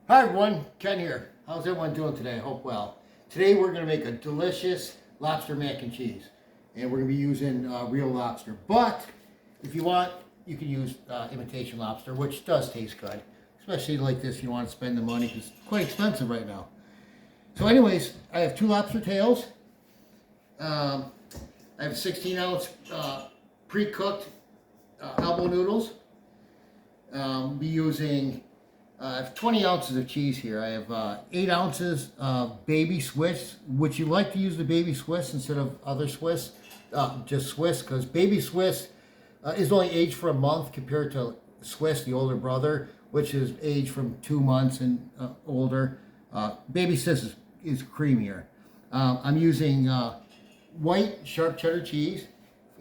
Hi everyone, Ken here. How's everyone doing today? I hope well. Today we're going to make a delicious lobster mac and cheese. And we're going to be using real lobster. But if you want, you can use imitation lobster, which does taste good. Especially like this, you want to spend the money because it's quite expensive right now. So anyways, I have 2 lobster tails. I have 16-ounce pre-cooked elbow noodles. Be using I have 20 ounces of cheese here. I have 8 ounces of baby Swiss, which you like to use the baby Swiss instead of other Swiss, just Swiss, because baby Swiss is only aged for a month compared to Swiss, the older brother, which is aged from 2 months and older. Baby Swiss is creamier. I'm using white sharp cheddar cheese,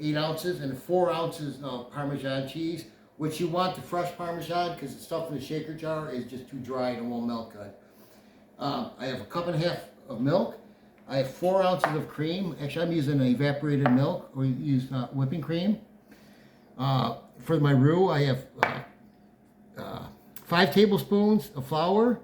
8 ounces, and 4 ounces of Parmesan cheese, which you want the fresh Parmesan because the stuff in the shaker jar is just too dry and it won't melt good. I have a 1.5 cups of milk. I have 4 ounces of cream. Actually, I'm using evaporated milk or use whipping cream. For my roux, I have 5 tablespoons of flour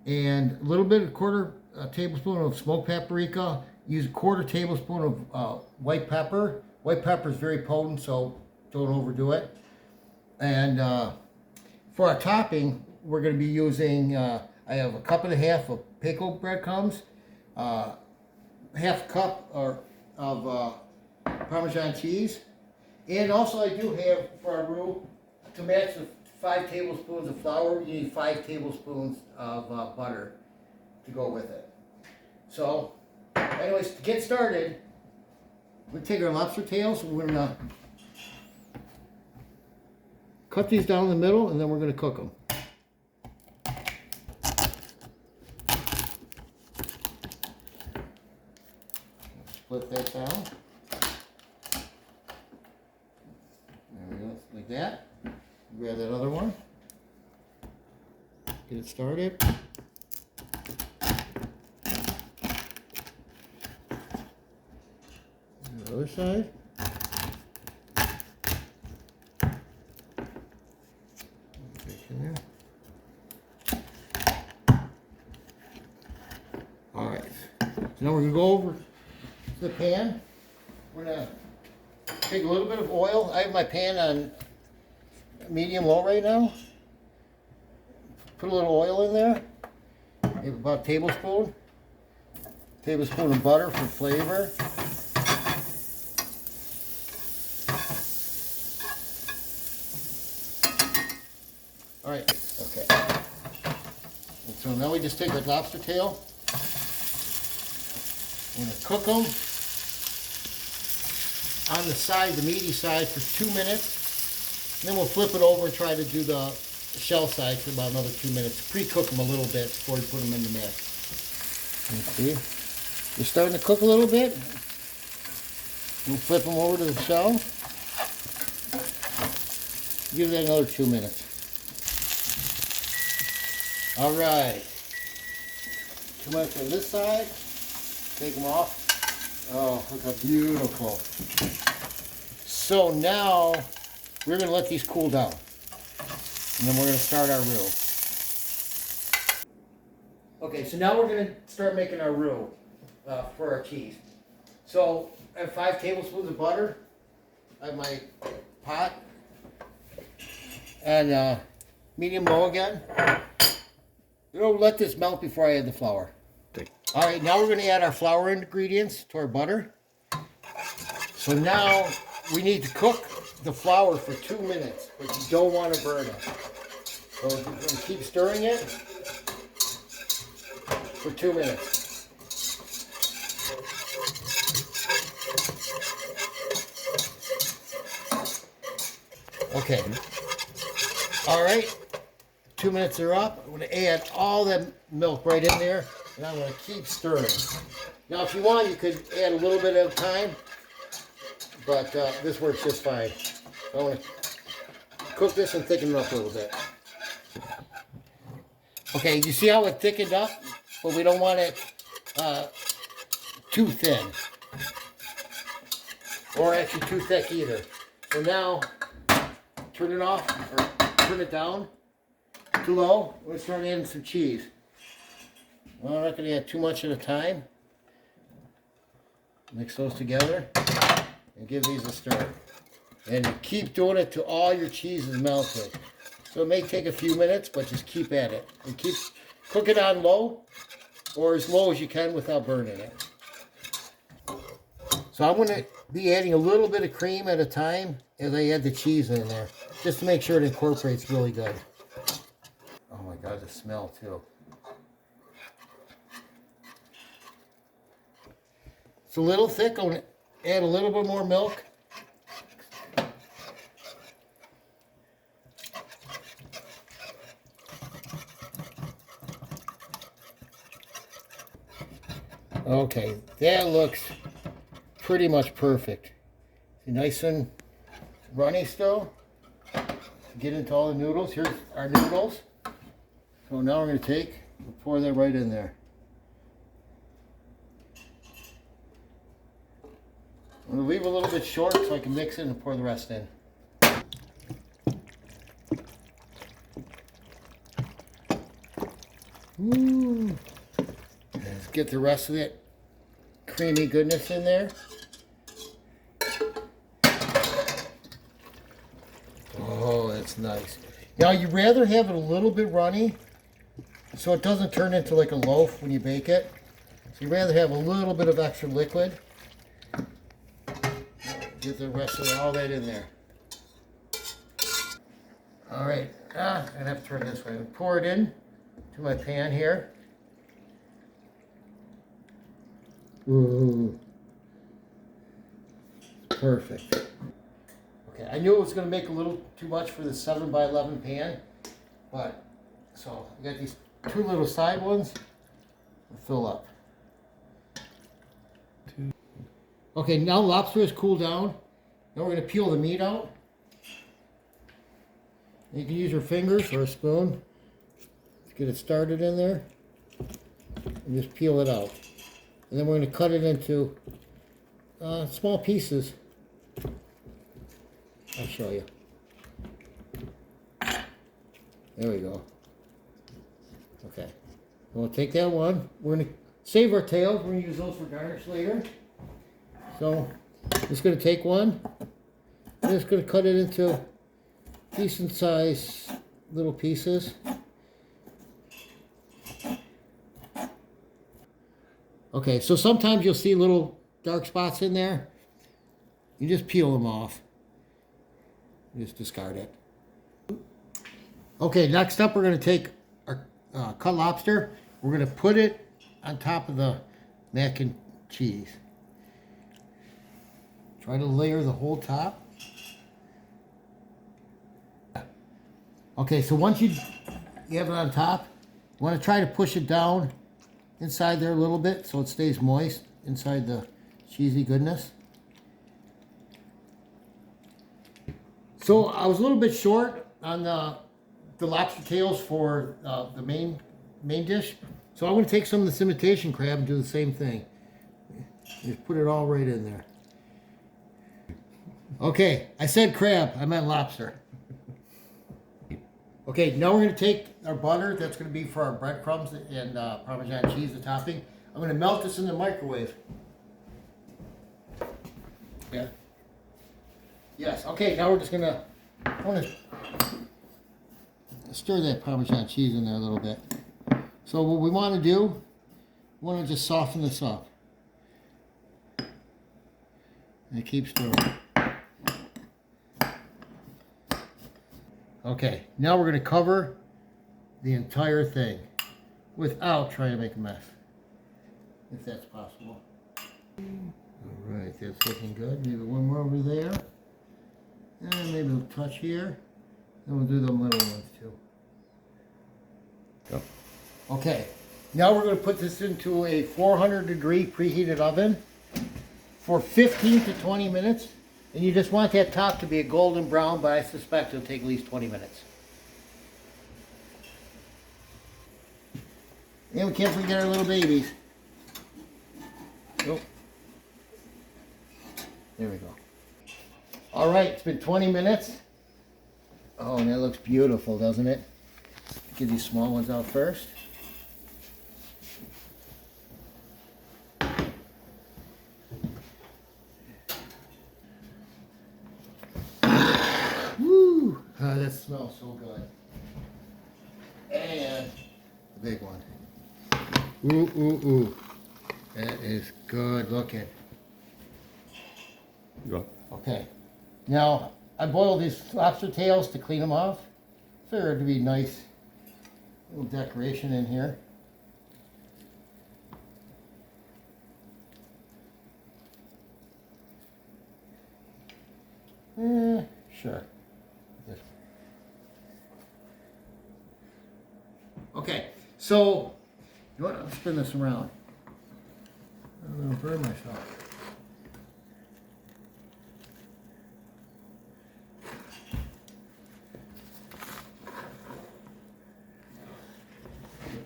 and a little bit, 1/4 tablespoon of smoked paprika. Use 1/4 tablespoon of white pepper. White pepper is very potent, so don't overdo it. And for our topping, we're going to be using, I have 1.5 cups of pickle breadcrumbs, 1/2 cup of Parmesan cheese, and also I do have, for our roux, to match the 5 tablespoons of flour, you need 5 tablespoons of butter to go with it. So, anyways, to get started, we're going to take our lobster tails and we're going to cut these down the middle, and then we're going to cook them. Split that down. There we go, like that. Grab that other one. Get it started. The other side. Alright, so now we're going to go over to the pan. We're going to take a little bit of oil. I have my pan on medium-low right now. Put a little oil in there. I have about a tablespoon. Tablespoon of butter for flavor. Alright, okay. And so now we just take our lobster tail. We're going to cook them on the side, the meaty side, for 2 minutes. And then we'll flip it over and try to do the shell side for about another 2 minutes. Pre-cook them a little bit before we put them in the mix. See, they're starting to cook a little bit. We'll flip them over to the shell. Give that another 2 minutes. All right. 2 minutes on this side. Take them off. Oh, look how beautiful. So now we're going to let these cool down. And then we're going to start our roux. Okay, so now we're going to start making our roux for our cheese. So I have 5 tablespoons of butter. I have my pot. And medium-low again. Let this melt before I add the flour. All right, now we're going to add our flour ingredients to our butter. So now we need to cook the flour for 2 minutes, but you don't want to burn it. So we're going to keep stirring it for 2 minutes. Okay. All right. 2 minutes are up. I'm going to add all that milk right in there, and I'm going to keep stirring. Now, if you want, you could add a little bit at a time, but this works just fine. I want to cook this and thicken it up a little bit. Okay, you see how it thickened up? But we don't want it too thin, or actually too thick either. So now, turn it off, or turn it down. too low. We're going to start adding some cheese. Well, I'm not going to add too much at a time. Mix those together and give these a stir. And you keep doing it till all your cheese is melted. So it may take a few minutes, but just keep at it. And keep cooking on low, or as low as you can without burning it. So I'm going to be adding a little bit of cream at a time as I add the cheese in there, just to make sure it incorporates really good. Oh my God, the smell too. It's a little thick. I'm going to add a little bit more milk. Okay, that looks pretty much perfect. Nice and runny still. Get into all the noodles. Here's our noodles. So now we're going to pour that right in there. I'm going to leave a little bit short so I can mix it and pour the rest in. Ooh. Let's get the rest of that creamy goodness in there. Oh, that's nice. Now, you'd rather have it a little bit runny so it doesn't turn into like a loaf when you bake it. So you'd rather have a little bit of extra liquid. Get the rest of all that in there. All right, I'm gonna have to turn this way. Pour it in to my pan here. Ooh, perfect. Okay, I knew it was gonna make a little too much for the 7x11 pan, but so I got these two little side ones. Fill up. Okay, now lobster is cooled down. Now we're going to peel the meat out. You can use your fingers or a spoon to get it started in there. And just peel it out. And then we're going to cut it into small pieces. I'll show you. There we go. Okay. We'll take that one. We're going to save our tails. We're going to use those for garnish later. So, I'm just going to take one, I'm just going to cut it into decent size little pieces. Okay, so sometimes you'll see little dark spots in there. You just peel them off. You just discard it. Okay, next up we're going to take our cut lobster. We're going to put it on top of the mac and cheese. Try to layer the whole top. Okay, so once you have it on top, you want to try to push it down inside there a little bit so it stays moist inside the cheesy goodness. So I was a little bit short on the lobster tails for the main dish. So I'm going to take some of this imitation crab and do the same thing. Just put it all right in there. Okay, I said crab, I meant lobster. Okay, now we're going to take our butter, that's going to be for our breadcrumbs and Parmesan cheese, the topping. I'm going to melt this in the microwave. Yeah. Yes, okay, now we're just going to, I want to stir that Parmesan cheese in there a little bit. So what we want to do, we want to just soften this up. And keep stirring. Okay, now we're going to cover the entire thing without trying to make a mess, if that's possible. All right, that's looking good. Maybe one more over there, and maybe a touch here. And we'll do the little ones too. Yep. Okay, now we're going to put this into a 400-degree preheated oven for 15 to 20 minutes. And you just want that top to be a golden brown, but I suspect it'll take at least 20 minutes. And we can't forget our little babies. Nope. There we go. All right, it's been 20 minutes. Oh, and that looks beautiful, doesn't it? Get these small ones out first. Woo! That smells so good. And the big one. Ooh, ooh, ooh. That is good looking. Yeah. Okay. Now, I boiled these lobster tails to clean them off. Figured to be nice little decoration in here. Sure. Okay, so you want to spin this around? I'm going to burn myself.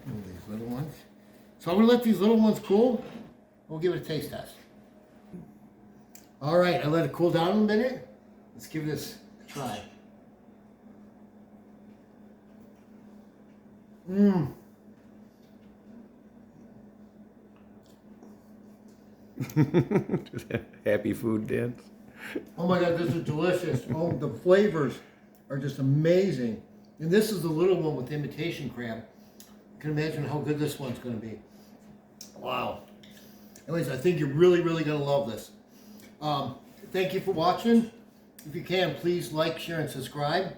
Move these little ones. So I'm going to let these little ones cool. We'll give it a taste test. All right, I let it cool down a minute. Let's give this a try. Mmm. Happy food dance. Oh my God, this is delicious. Oh, the flavors are just amazing. And this is the little one with imitation crab. You can imagine how good this one's going to be. Wow. Anyways, I think you're really, really going to love this. Thank you for watching. If you can, please like, share, and subscribe.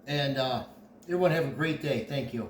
And everyone have a great day. Thank you.